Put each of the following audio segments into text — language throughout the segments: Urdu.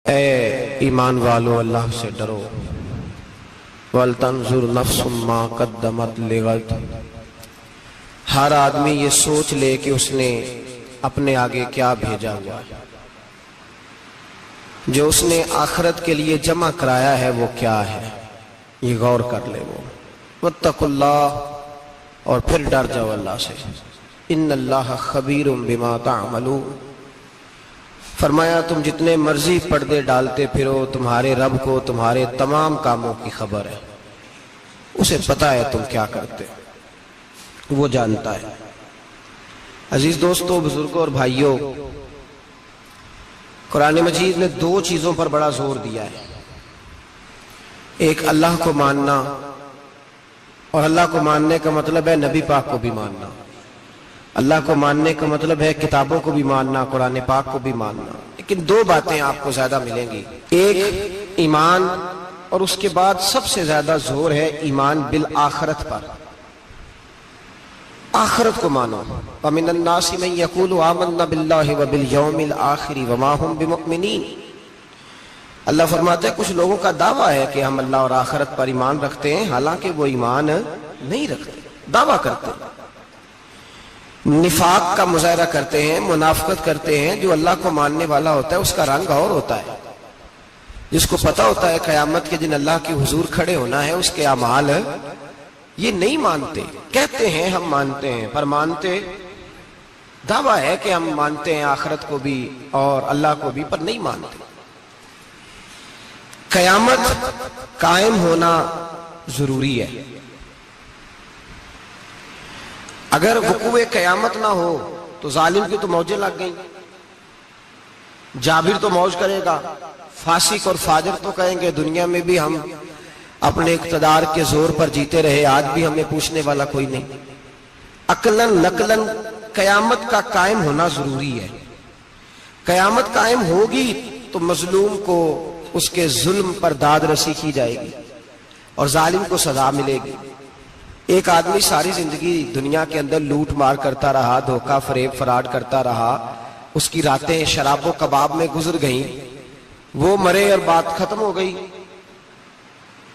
اے ایمان والو اللہ سے ڈرو وَلْتَنْظُرْ نَفْسٌ مَا قَدَّمَتْ لِغَدٍ۔ ہر آدمی یہ سوچ لے کہ اس نے اپنے آگے کیا بھیجا ہوا ہے، جو اس نے آخرت کے لیے جمع کرایا ہے وہ کیا ہے، یہ غور کر لے وہ۔ وَاتَّقُوا اللَّهَ، اور پھر ڈر جاؤ اللہ سے۔ إِنَّ اللَّهَ خَبِيرٌ بِمَا تَعْمَلُونَ۔ فرمایا تم جتنے مرضی پردے ڈالتے پھرو، تمہارے رب کو تمہارے تمام کاموں کی خبر ہے، اسے پتا ہے تم کیا کرتے، وہ جانتا ہے۔ عزیز دوستو، بزرگوں اور بھائیوں، قرآن مجید نے دو چیزوں پر بڑا زور دیا ہے، ایک اللہ کو ماننا، اور اللہ کو ماننے کا مطلب ہے نبی پاک کو بھی ماننا۔ اللہ کو ماننے کا مطلب ہے کتابوں کو بھی ماننا، قرآن پاک کو بھی ماننا۔ لیکن دو باتیں آپ کو زیادہ ملیں گی، ایک ایمان، اور اس کے بعد سب سے زیادہ زور ہے ایمان بالآخرت پر۔ آخرت کو مانو۔ وَمِنَ النَّاسِ مَن يَقُولُ آمَنَّا بِاللَّهِ وَبِالْيَوْمِ الْآخِرِ وَمَا هُمْ بِمُؤْمِنِينَ۔ اللہ فرماتے ہیں کچھ لوگوں کا دعویٰ ہے کہ ہم اللہ اور آخرت پر ایمان رکھتے ہیں، حالانکہ وہ ایمان نہیں رکھتے، دعویٰ کرتے ہیں، نفاق کا مظاہرہ کرتے ہیں، منافقت کرتے ہیں۔ جو اللہ کو ماننے والا ہوتا ہے اس کا رنگ اور ہوتا ہے، جس کو پتا ہوتا ہے قیامت کے دن اللہ کے حضور کھڑے ہونا ہے، اس کے اعمال یہ نہیں مانتے، کہتے ہیں ہم مانتے ہیں، پر مانتے، دعویٰ ہے کہ ہم مانتے ہیں آخرت کو بھی اور اللہ کو بھی، پر نہیں مانتے۔ قیامت قائم ہونا ضروری ہے۔ اگر وقوع قیامت نہ ہو تو ظالم کی تو موجیں لگ گئیں، جابر تو موج کرے گا، فاسق اور فاجر تو کہیں گے دنیا میں بھی ہم اپنے اقتدار کے زور پر جیتے رہے، آج بھی ہمیں پوچھنے والا کوئی نہیں۔ عقلاً نقلاً قیامت کا قائم ہونا ضروری ہے۔ قیامت قائم ہوگی تو مظلوم کو اس کے ظلم پر داد رسی کی جائے گی اور ظالم کو سزا ملے گی۔ ایک آدمی ساری زندگی دنیا کے اندر لوٹ مار کرتا رہا، دھوکہ فریب فراڈ کرتا رہا، اس کی راتیں شراب و کباب میں گزر گئیں، وہ مرے اور بات ختم ہو گئی،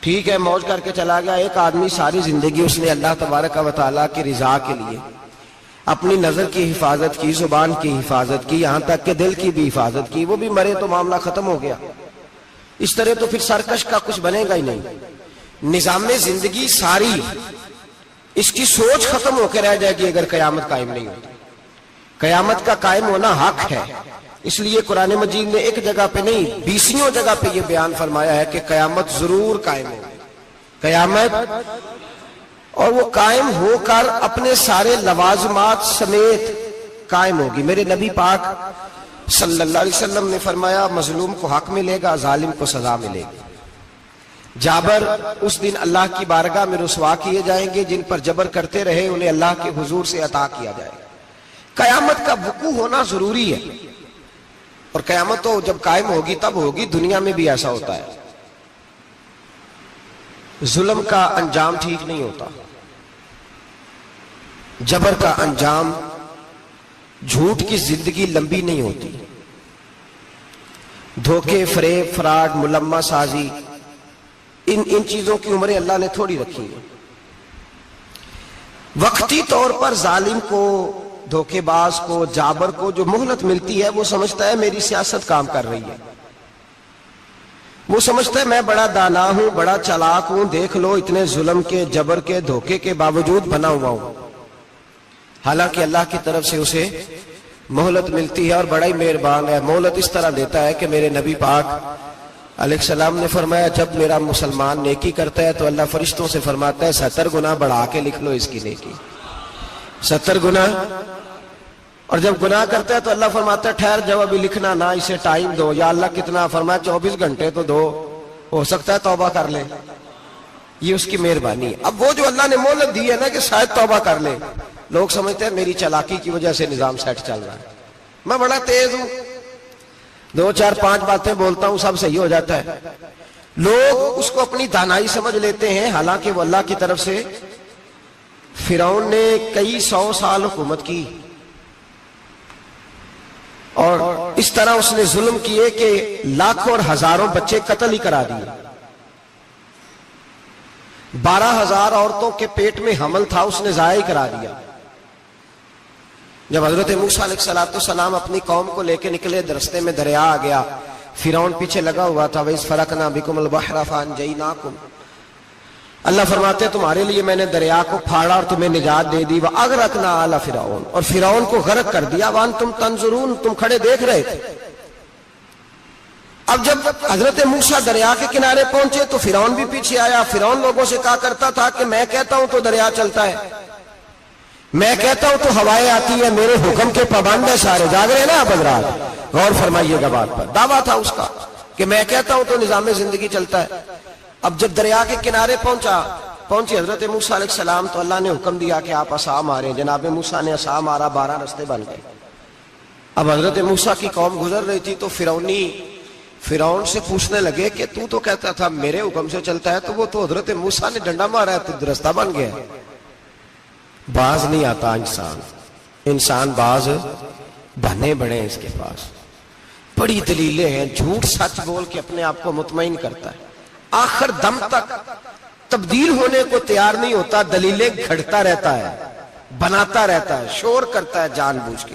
ٹھیک ہے موج کر کے چلا گیا۔ ایک آدمی ساری زندگی اس نے اللہ تبارک و تعالیٰ کی رضا کے لیے اپنی نظر کی حفاظت کی، زبان کی حفاظت کی، یہاں تک کہ دل کی بھی حفاظت کی، وہ بھی مرے تو معاملہ ختم ہو گیا۔ اس طرح تو پھر سرکش کا کچھ بنے گا ہی نہیں، نظام زندگی ساری اس کی سوچ ختم ہو کے رہ جائے گی اگر قیامت قائم نہیں ہوتی۔ قیامت کا قائم ہونا حق ہے، اس لیے قرآن مجید نے ایک جگہ پہ نہیں 20 جگہ پہ یہ بیان فرمایا ہے کہ قیامت ضرور قائم ہوگی، قیامت، اور وہ قائم ہو کر اپنے سارے لوازمات سمیت قائم ہوگی۔ میرے نبی پاک صلی اللہ علیہ وسلم نے فرمایا مظلوم کو حق ملے گا، ظالم کو سزا ملے گی۔ جابر اس دن اللہ کی بارگاہ میں رسوا کیے جائیں گے، جن پر جبر کرتے رہے انہیں اللہ کے حضور سے عطا کیا جائے گا۔ قیامت کا وقوع ہونا ضروری ہے، اور قیامت تو جب قائم ہوگی تب ہوگی، دنیا میں بھی ایسا ہوتا ہے۔ ظلم کا انجام ٹھیک نہیں ہوتا، جبر کا انجام، جھوٹ کی زندگی لمبی نہیں ہوتی، دھوکے فریب فراڈ ملمہ سازی، ان چیزوں کی عمریں اللہ نے تھوڑی رکھی ہیں۔ وقتی طور پر ظالم کو، دھوکے باز کو، جابر کو جو مہلت ملتی ہے وہ سمجھتا ہے میری سیاست کام کر رہی ہے، وہ سمجھتا ہے میں بڑا دانا ہوں، بڑا چالاک ہوں، دیکھ لو اتنے ظلم کے، جبر کے، دھوکے کے باوجود بنا ہوا ہوں۔ حالانکہ اللہ کی طرف سے اسے مہلت ملتی ہے اور بڑا ہی مہربان ہے، مہلت اس طرح دیتا ہے کہ میرے نبی پاک علیہ السلام نے فرمایا جب میرا مسلمان نیکی کرتا ہے تو اللہ فرشتوں سے فرماتا ہے 70 گنا بڑھا کے لکھ لو اس کی نیکی، 70 گنا، اور جب گناہ کرتا ہے تو اللہ فرماتا ہے ٹھہر جاؤ ابھی لکھنا نہ، اسے ٹائم دو۔ یا اللہ کتنا؟ فرمایا 24 گھنٹے تو دو، ہو سکتا ہے توبہ کر لے، یہ اس کی مہربانی ہے۔ اب وہ جو اللہ نے مہلت دی ہے نا کہ شاید توبہ کر لے، لوگ سمجھتے ہیں میری چالاکی کی وجہ سے نظام سیٹ چل رہا ہے، میں بڑا تیز ہوں، 2 4 5 باتیں بولتا ہوں سب صحیح ہو جاتا ہے۔ لوگ اس کو اپنی دانائی سمجھ لیتے ہیں، حالانکہ وہ اللہ کی طرف سے۔ فرعون نے کئی 100 سال حکومت کی، اور اس طرح اس نے ظلم کیے کہ لاکھوں اور ہزاروں بچے قتل ہی کرا دیے. 12,000 عورتوں کے پیٹ میں حمل تھا اس نے ضائع کرا دیا. جب حضرت موسیٰ علیہ السلام اپنی قوم کو لے کے نکلے، رستے میں دریا آ گیا، فرعون پیچھے لگا ہوا تھا. وَإِذْ فَرَقْنَا بِكُمُ الْبَحْرَ فَأَنْجَيْنَاكُمْ، اللہ فرماتے تمہارے لیے میں نے دریا کو پھاڑا اور تمہیں نجات دے دی. وَأَغْرَقْنَا آلَ فِرْعَوْنَ، اور فرعون کو غرق کر دیا. وَأَنْتُمْ تَنْظُرُونَ، تم کھڑے دیکھ رہے تھے. اب جب حضرت موسیٰ دریا کے کنارے پہنچے تو فرعون بھی پیچھے آیا. فرعون لوگوں سے کہا کرتا تھا کہ میں کہتا ہوں تو دریا چلتا ہے، میں کہتا ہوں تو ہوائیں آتی ہے، میرے حکم کے پابند ہے سارے. جاگ رہے ہیں نا آپ حضرات، غور فرمائیے گا بات پر. دعویٰ تھا اس کا کہ میں کہتا ہوں تو نظام زندگی چلتا ہے. اب جب دریا کے کنارے پہنچی حضرت موسیٰ علیہ السلام تو اللہ نے حکم دیا کہ آپ عصا ماریں. جناب موسیٰ نے عصا مارا، 12 رستے بن گئے. اب حضرت موسیٰ کی قوم گزر رہی تھی تو فرعون سے پوچھنے لگے کہ تو کہتا تھا میرے حکم سے چلتا ہے، تو وہ تو حضرت موسیٰ نے ڈنڈا مارا ہے تو رستہ بن گیا. باز نہیں آتا انسان باز بنے بڑے ہیں اس کے پاس. بڑی دلیلیں ہیں، جھوٹ سچ بول کے اپنے آپ کو مطمئن کرتا ہے، آخر دم تک تبدیل ہونے کو تیار نہیں ہوتا، دلیلیں گھڑتا رہتا ہے، بناتا رہتا ہے، شور کرتا ہے جان بوجھ کے.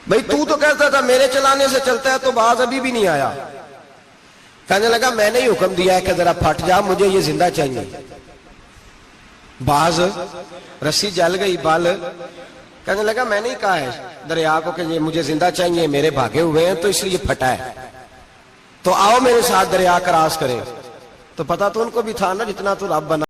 بھئی تو کہتا تھا میرے چلانے سے چلتا ہے تو باز ابھی بھی نہیں آیا. کہنے لگا میں نے ہی حکم دیا ہے کہ ذرا پھٹ جا، مجھے یہ زندہ چاہیے. باز رسی جل گئی بال، کہنے لگا میں نے ہی کہا ہے دریا کو کہ یہ مجھے زندہ چاہیے، میرے بھاگے ہوئے ہیں تو اس لیے پھٹا ہے، تو آؤ میرے ساتھ دریا کراس کرے. تو پتا تو ان کو بھی تھا نا جتنا تو رب بنا